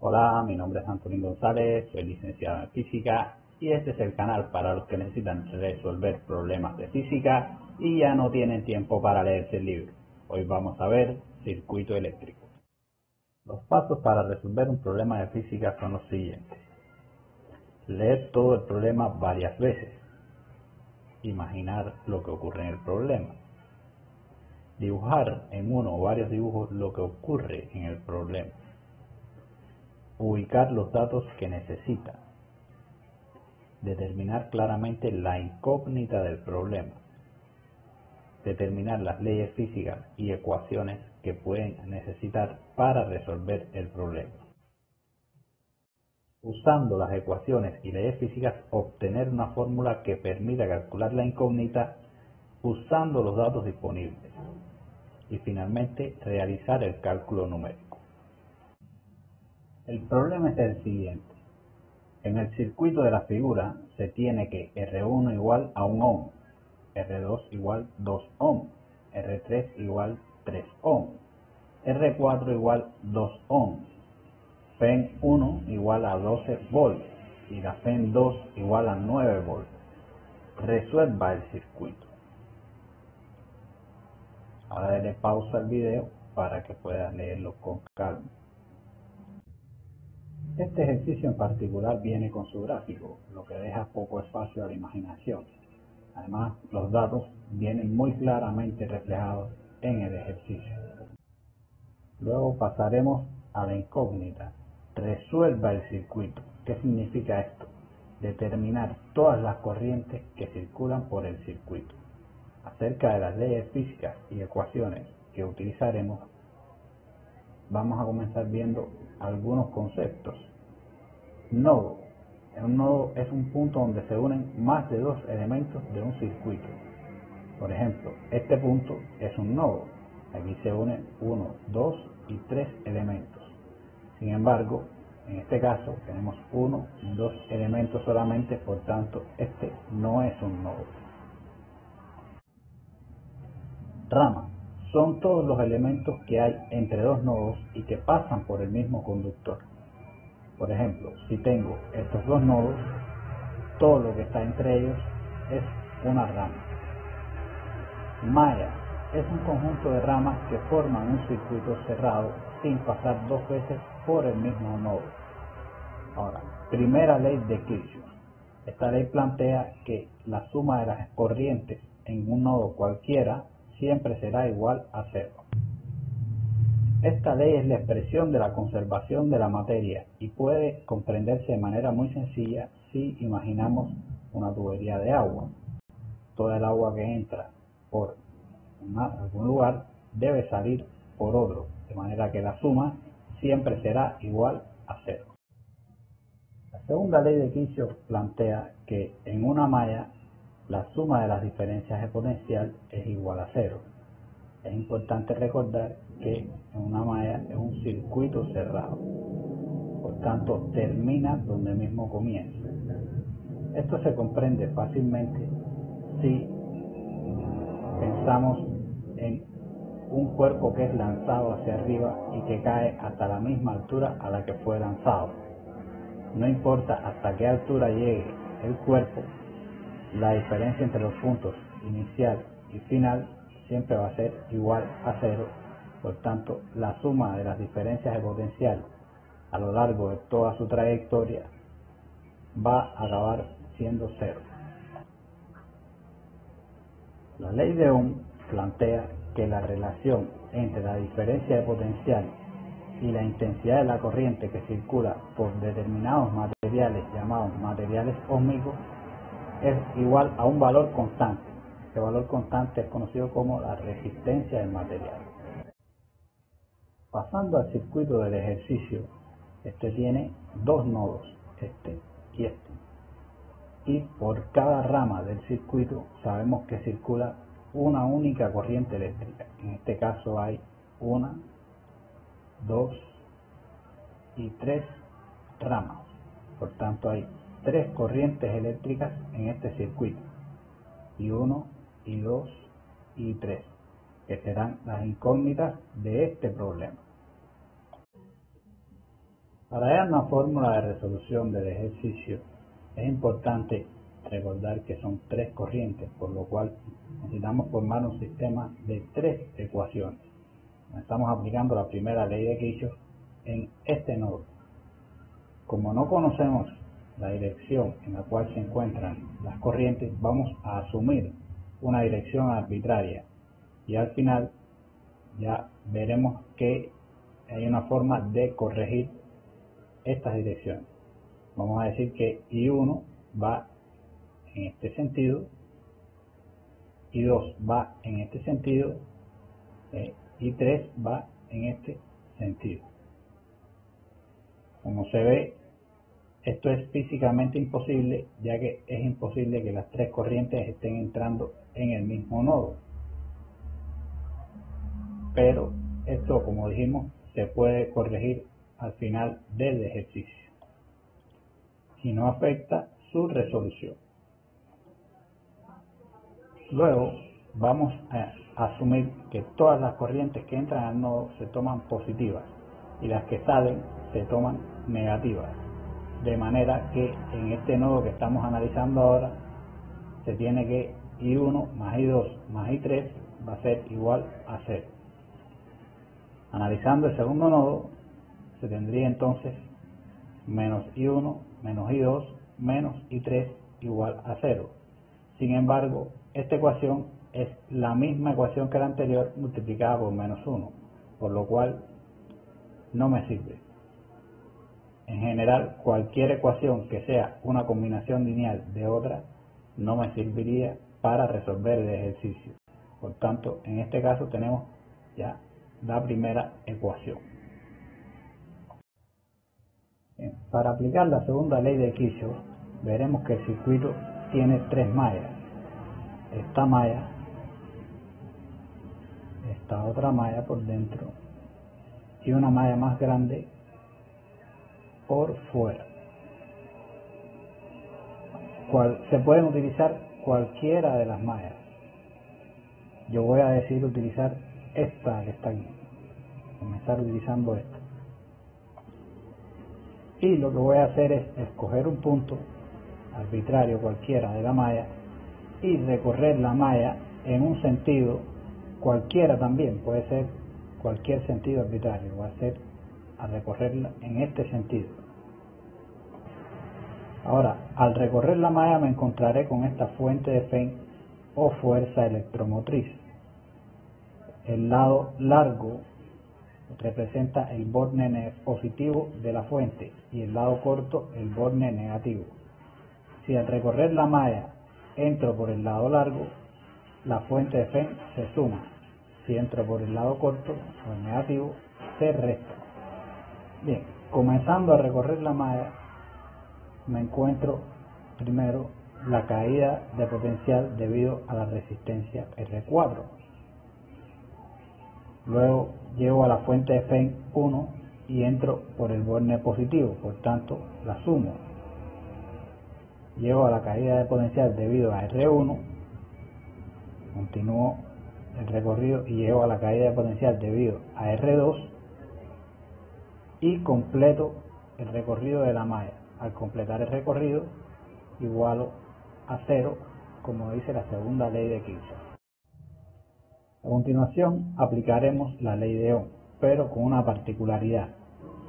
Hola, mi nombre es Antonio González, soy licenciado en física y este es el canal para los que necesitan resolver problemas de física y ya no tienen tiempo para leerse el libro. Hoy vamos a ver circuito eléctrico. Los pasos para resolver un problema de física son los siguientes. Leer todo el problema varias veces. Imaginar lo que ocurre en el problema. Dibujar en uno o varios dibujos lo que ocurre en el problema. Ubicar los datos que necesita. Determinar claramente la incógnita del problema. Determinar las leyes físicas y ecuaciones que pueden necesitar para resolver el problema. Usando las ecuaciones y leyes físicas, obtener una fórmula que permita calcular la incógnita usando los datos disponibles. Y finalmente, realizar el cálculo numérico. El problema es el siguiente. En el circuito de la figura se tiene que R1 igual a 1 ohm, R2 igual 2 ohm, R3 igual 3 ohm, R4 igual 2 ohm, FEN 1 igual a 12 volts y la FEN 2 igual a 9 volts. Resuelva el circuito. Ahora dele pausa al video para que pueda leerlo con calma. Este ejercicio en particular viene con su gráfico, lo que deja poco espacio a la imaginación. Además, los datos vienen muy claramente reflejados en el ejercicio. Luego pasaremos a la incógnita. Resuelva el circuito. ¿Qué significa esto? Determinar todas las corrientes que circulan por el circuito. Acerca de las leyes físicas y ecuaciones que utilizaremos, vamos a comenzar viendo algunos conceptos. Nodo. Un nodo es un punto donde se unen más de dos elementos de un circuito. Por ejemplo, este punto es un nodo. Aquí se unen 1, 2 y 3 elementos. Sin embargo, en este caso tenemos 1 y 2 elementos solamente, por tanto, este no es un nodo. Rama. Son todos los elementos que hay entre dos nodos y que pasan por el mismo conductor. Por ejemplo, si tengo estos dos nodos, todo lo que está entre ellos es una rama. Malla es un conjunto de ramas que forman un circuito cerrado sin pasar dos veces por el mismo nodo. Ahora, primera ley de Kirchhoff. Esta ley plantea que la suma de las corrientes en un nodo cualquiera siempre será igual a cero. Esta ley es la expresión de la conservación de la materia y puede comprenderse de manera muy sencilla si imaginamos una tubería de agua. Toda el agua que entra por algún lugar debe salir por otro, de manera que la suma siempre será igual a cero. La segunda ley de Kirchhoff plantea que en una malla la suma de las diferencias exponencial es igual a cero. Es importante recordar que en una malla es un circuito cerrado, por tanto termina donde mismo comienza. Esto se comprende fácilmente si pensamos en un cuerpo que es lanzado hacia arriba y que cae hasta la misma altura a la que fue lanzado. No importa hasta qué altura llegue el cuerpo, la diferencia entre los puntos inicial y final siempre va a ser igual a cero. Por tanto, la suma de las diferencias de potencial a lo largo de toda su trayectoria va a acabar siendo cero. La ley de Ohm plantea que la relación entre la diferencia de potencial y la intensidad de la corriente que circula por determinados materiales llamados materiales óhmicos es igual a un valor constante. Este valor constante es conocido como la resistencia del material. Pasando al circuito del ejercicio, este tiene dos nodos, este y este. Y por cada rama del circuito sabemos que circula una única corriente eléctrica. En este caso hay 1, 2 y 3 ramas. Por tanto hay 3 corrientes eléctricas en este circuito. Y 1, y 2 y 3, que serán las incógnitas de este problema. Para hallar una fórmula de resolución del ejercicio es importante recordar que son tres corrientes, por lo cual necesitamos formar un sistema de tres ecuaciones. Estamos aplicando la primera ley de Kirchhoff en este nodo. Como no conocemos la dirección en la cual se encuentran las corrientes, vamos a asumir una dirección arbitraria y al final ya veremos que hay una forma de corregir estas direcciones. Vamos a decir que I1 va en este sentido, I2 va en este sentido, I3 va en este sentido. Como se ve, esto es físicamente imposible, ya que es imposible que las tres corrientes estén entrando en el mismo nodo. Pero esto, como dijimos, se puede corregir al final del ejercicio y no afecta su resolución. Luego vamos a asumir que todas las corrientes que entran al nodo se toman positivas y las que salen se toman negativas, de manera que en este nodo que estamos analizando ahora se tiene que I1 más I2 más I3 va a ser igual a 0. Analizando el segundo nodo se tendría entonces menos I1 menos I2 menos I3 igual a 0. Sin embargo, esta ecuación es la misma ecuación que la anterior multiplicada por menos 1, por lo cual no me sirve. En general, cualquier ecuación que sea una combinación lineal de otra no me serviría para resolver el ejercicio. Por tanto, en este caso tenemos ya la primera ecuación. Bien, para aplicar la segunda ley de Kirchhoff, veremos que el circuito tiene tres mallas. Esta malla, esta otra malla por dentro y una malla más grande por fuera. Se pueden utilizar cualquiera de las mallas. Yo voy a decidir utilizar esta que está aquí, comenzar utilizando esta. Y lo que voy a hacer es escoger un punto arbitrario cualquiera de la malla y recorrer la malla en un sentido cualquiera también, puede ser cualquier sentido arbitrario, va a ser a recorrerla en este sentido. Ahora, al recorrer la malla me encontraré con esta fuente de Fenn o fuerza electromotriz. El lado largo representa el borne positivo de la fuente y el lado corto el borne negativo. Si al recorrer la malla entro por el lado largo, la fuente de Fenn se suma. Si entro por el lado corto o el negativo, se resta. Bien, comenzando a recorrer la malla, me encuentro primero la caída de potencial debido a la resistencia R4. Luego llego a la fuente de Fenn 1 y entro por el borne positivo, por tanto la sumo. Llego a la caída de potencial debido a R1, continúo el recorrido y llego a la caída de potencial debido a R2 y completo el recorrido de la malla. Al completar el recorrido igualo a 0, como dice la segunda ley de Kirchhoff. A continuación aplicaremos la ley de Ohm, pero con una particularidad.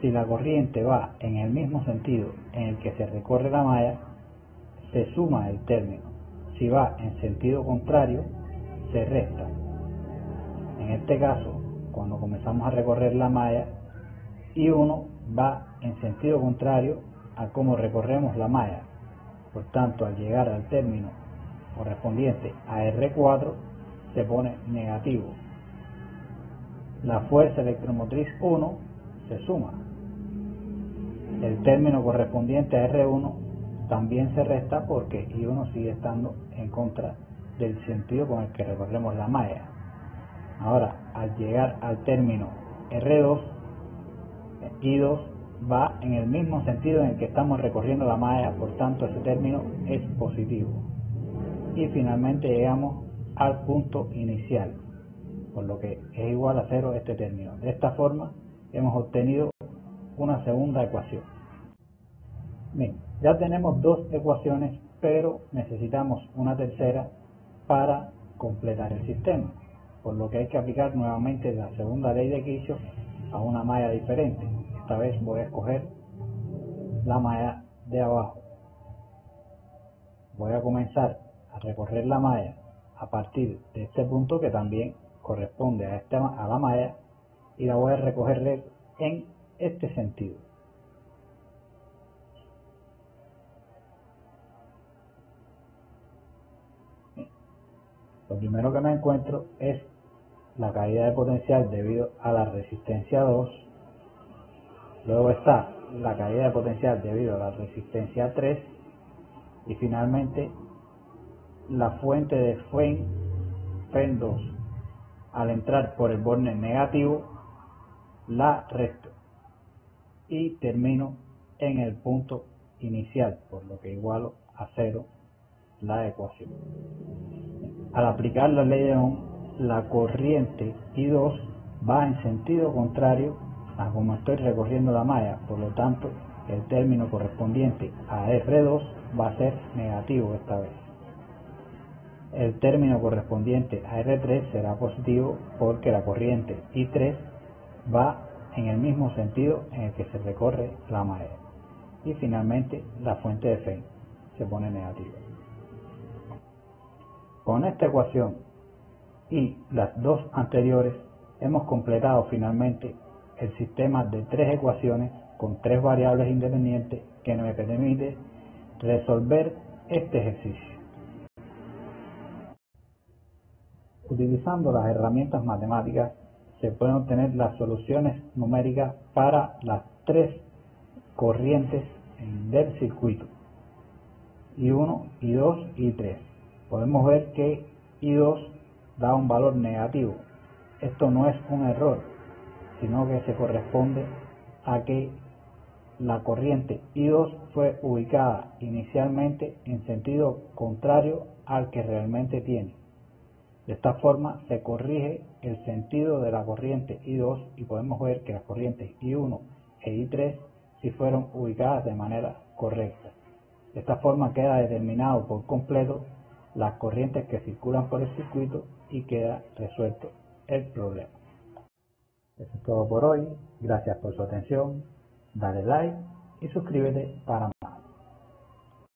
Si la corriente va en el mismo sentido en el que se recorre la malla, se suma el término. Si va en sentido contrario, se resta. En este caso, cuando comenzamos a recorrer la malla, I1 va en sentido contrario a cómo recorremos la malla. Por tanto, al llegar al término correspondiente a R4, se pone negativo. La fuerza electromotriz 1 se suma. El término correspondiente a R1 también se resta porque I1 sigue estando en contra del sentido con el que recorremos la malla. Ahora, al llegar al término R2, I2 va en el mismo sentido en el que estamos recorriendo la malla, por tanto ese término es positivo. Y finalmente llegamos al punto inicial, por lo que es igual a 0 este término. De esta forma hemos obtenido una segunda ecuación. Bien, ya tenemos dos ecuaciones, pero necesitamos una tercera para completar el sistema, por lo que hay que aplicar nuevamente la segunda ley de Kirchhoff a una malla diferente. Esta vez voy a escoger la malla de abajo. Voy a comenzar a recorrer la malla a partir de este punto que también corresponde a la malla, y la voy a recorrer en este sentido. Lo primero que me encuentro es la caída de potencial debido a la resistencia 2, luego está la caída de potencial debido a la resistencia 3 y finalmente la fuente de FEN 2. Al entrar por el borde negativo la resto y termino en el punto inicial, por lo que igualo a 0 la ecuación. Al aplicar la ley de Ohm, la corriente I2 va en sentido contrario a como estoy recorriendo la malla, por lo tanto el término correspondiente a R2 va a ser negativo esta vez. El término correspondiente a R3 será positivo porque la corriente I3 va en el mismo sentido en el que se recorre la malla. Y finalmente la fuente de FEN se pone negativa. Con esta ecuación y las dos anteriores hemos completado finalmente el sistema de tres ecuaciones con tres variables independientes que me permite resolver este ejercicio. Utilizando las herramientas matemáticas se pueden obtener las soluciones numéricas para las tres corrientes del circuito, I1, I2 y I3. Podemos ver que I2 da un valor negativo. Esto no es un error, sino que se corresponde a que la corriente I2 fue ubicada inicialmente en sentido contrario al que realmente tiene. De esta forma se corrige el sentido de la corriente I2 y podemos ver que las corrientes I1 e I3 sí fueron ubicadas de manera correcta. De esta forma queda determinado por completo las corrientes que circulan por el circuito y queda resuelto el problema. Eso es todo por hoy. Gracias por su atención. Dale like y suscríbete para más.